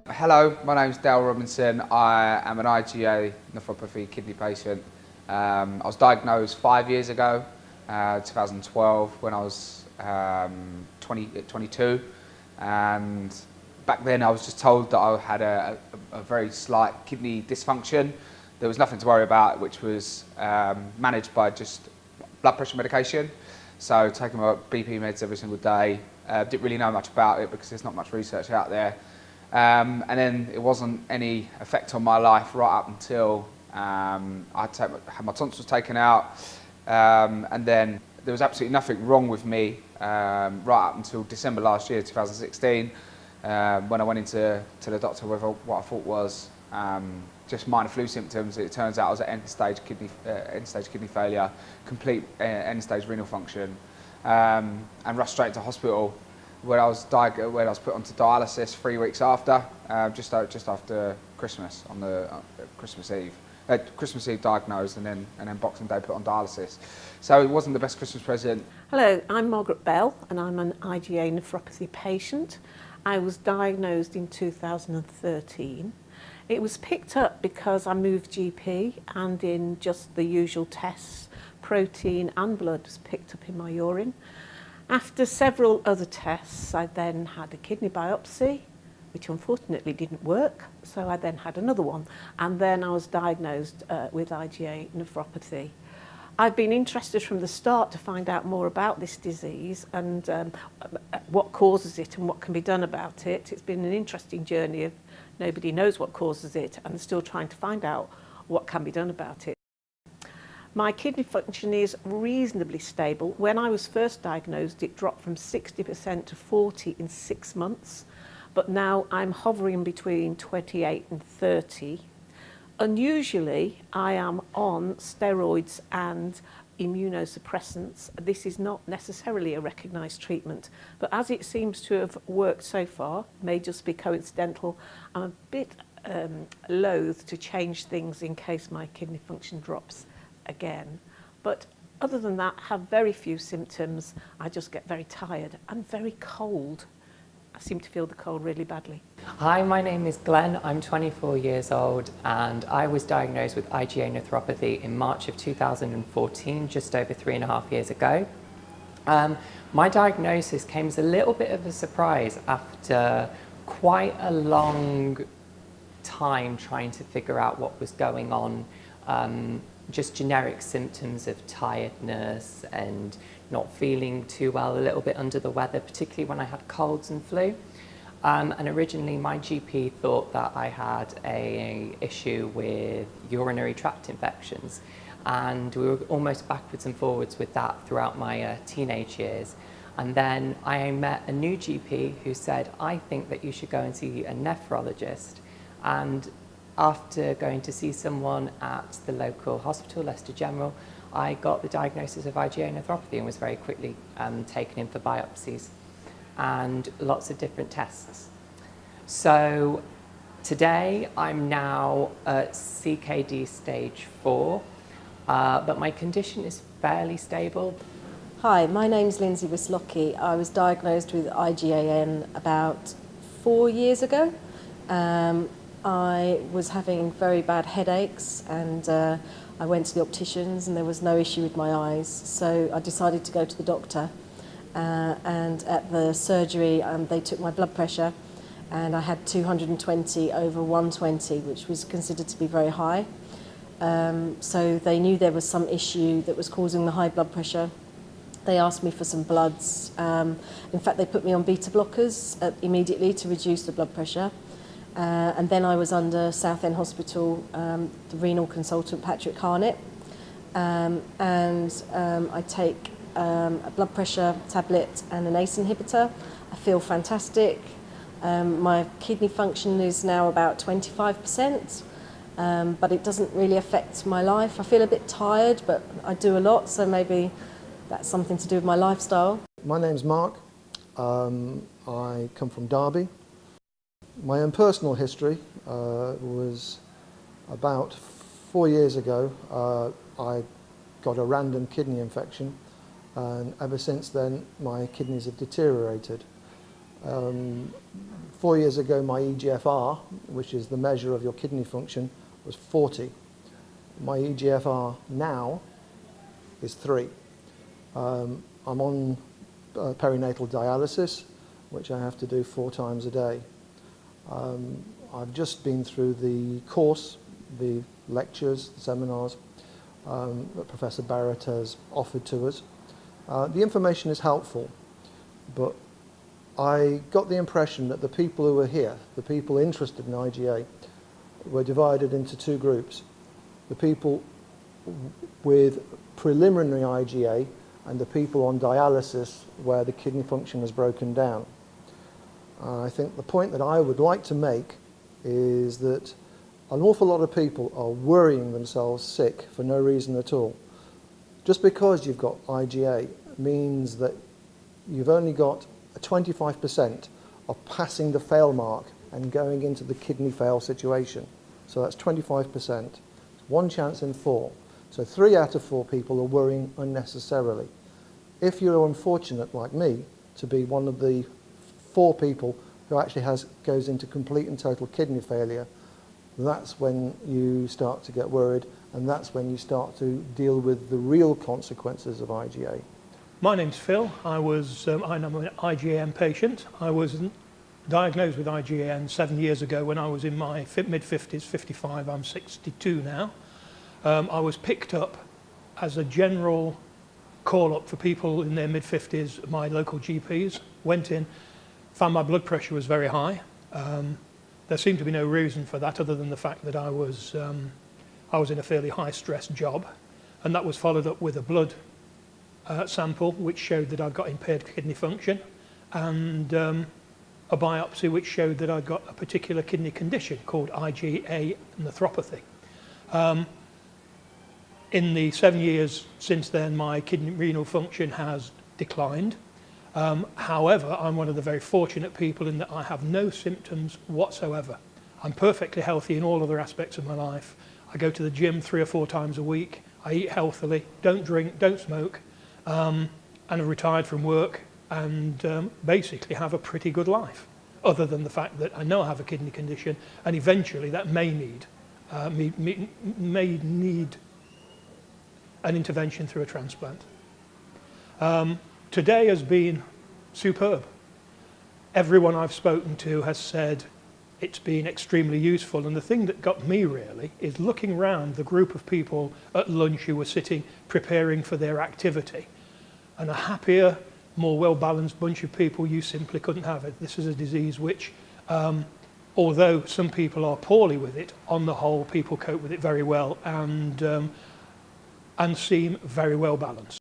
Hello, my name's Dale Robinson. I am an IgA Nephropathy kidney patient. I was diagnosed 5 years ago, 2012, when I was 22. And back then I was just told that I had a very slight kidney dysfunction. There was nothing to worry about, which was managed by just blood pressure medication. So taking my BP meds every single day. Didn't really know much about it because there's not much research out there. And then it wasn't any effect on my life right up until I had my tonsils taken out, and then there was absolutely nothing wrong with me right up until December last year, 2016, when I went into the doctor with what I thought was just minor flu symptoms. It turns out I was at end-stage kidney failure, complete end-stage renal function, and rushed straight to hospital, where I was put onto dialysis 3 weeks after, just after Christmas, on the Christmas Eve. Christmas Eve diagnosed, and then Boxing Day put on dialysis. So it wasn't the best Christmas present. Hello, I'm Margaret Bell and I'm an IgA nephropathy patient. I was diagnosed in 2013. It was picked up because I moved GP, and in just the usual tests, protein and blood was picked up in my urine. After several other tests, I then had a kidney biopsy, which unfortunately didn't work, so I then had another one, and then I was diagnosed with IgA nephropathy. I've been interested from the start to find out more about this disease and what causes it and what can be done about it. It's been an interesting journey of nobody knows what causes it and still trying to find out what can be done about it. My kidney function is reasonably stable. When I was first diagnosed, it dropped from 60% to 40% in 6 months, but now I'm hovering between 28 and 30. Unusually, I am on steroids and immunosuppressants. This is not necessarily a recognised treatment, but as it seems to have worked so far, may just be coincidental, I'm a bit loath to change things in case my kidney function drops again. But other than that, have very few symptoms. I just get very tired and very cold. I seem to feel the cold really badly. Hi, my name is Glenn. I'm 24 years old and I was diagnosed with IgA nephropathy in March of 2014, just over 3.5 years ago. My diagnosis came as a little bit of a surprise after quite a long time trying to figure out what was going on. Just generic symptoms of tiredness and not feeling too well, a little bit under the weather, particularly when I had colds and flu. And originally my GP thought that I had an issue with urinary tract infections, and we were almost backwards and forwards with that throughout my teenage years. And then I met a new GP who said, I think that you should go and see a nephrologist. And after going to see someone at the local hospital, Leicester General, I got the diagnosis of IgA nephropathy and was very quickly taken in for biopsies and lots of different tests. So today I'm now at CKD stage 4, but my condition is fairly stable. Hi, my name's Lindsey Wislocki. I was diagnosed with IgAN about 4 years ago. I was having very bad headaches, and I went to the opticians and there was no issue with my eyes, so I decided to go to the doctor, and at the surgery they took my blood pressure and I had 220 over 120, which was considered to be very high. So they knew there was some issue that was causing the high blood pressure. They asked me for some bloods. In fact, they put me on beta blockers immediately to reduce the blood pressure. And then I was under Southend Hospital, the renal consultant Patrick Harnett, and I take a blood pressure tablet and an ACE inhibitor. I feel fantastic. My kidney function is now about 25%, but it doesn't really affect my life. I feel a bit tired, but I do a lot, so maybe that's something to do with my lifestyle. My name's Mark. I come from Derby. My own personal history was about 4 years ago, I got a random kidney infection, and ever since then my kidneys have deteriorated. 4 years ago my EGFR, which is the measure of your kidney function, was 40. My EGFR now is 3. I'm on perinatal dialysis, which I have to do 4 times a day. I've just been through the course, the lectures, the seminars that Professor Barrett has offered to us. The information is helpful, but I got the impression that the people who were here, the people interested in IgA, were divided into 2 groups. The people with preliminary IgA and the people on dialysis where the kidney function has broken down. I think the point that I would like to make is that an awful lot of people are worrying themselves sick for no reason at all. Just because you've got IgA means that you've only got a 25% of passing the fail mark and going into the kidney fail situation. So that's 25%. 1 chance in 4. So 3 out of 4 people are worrying unnecessarily. If you're unfortunate like me to be one of the 4 people who actually goes into complete and total kidney failure, that's when you start to get worried, and that's when you start to deal with the real consequences of IgA. My name's Phil. I'm an IgAN patient. I was diagnosed with IgAN 7 years ago when I was in my mid-50s, 55, I'm 62 now. I was picked up as a general call-up for people in their mid-50s at my local GPs. Went in, found my blood pressure was very high. There seemed to be no reason for that other than the fact that I was in a fairly high-stress job, and that was followed up with a blood sample which showed that I'd got impaired kidney function, and a biopsy which showed that I'd got a particular kidney condition called IgA nephropathy. In the 7 years since then, my kidney renal function has declined. However, I'm one of the very fortunate people in that I have no symptoms whatsoever. I'm perfectly healthy in all other aspects of my life. I go to the gym 3 or 4 times a week. I eat healthily, don't drink, don't smoke, and I'm retired from work, and basically have a pretty good life, other than the fact that I know I have a kidney condition, and eventually that may need an intervention through a transplant. Today has been superb. Everyone I've spoken to has said it's been extremely useful, and the thing that got me really is looking round the group of people at lunch who were sitting preparing for their activity, and a happier, more well-balanced bunch of people you simply couldn't have it. This is a disease which, although some people are poorly with it, on the whole people cope with it very well and seem very well balanced.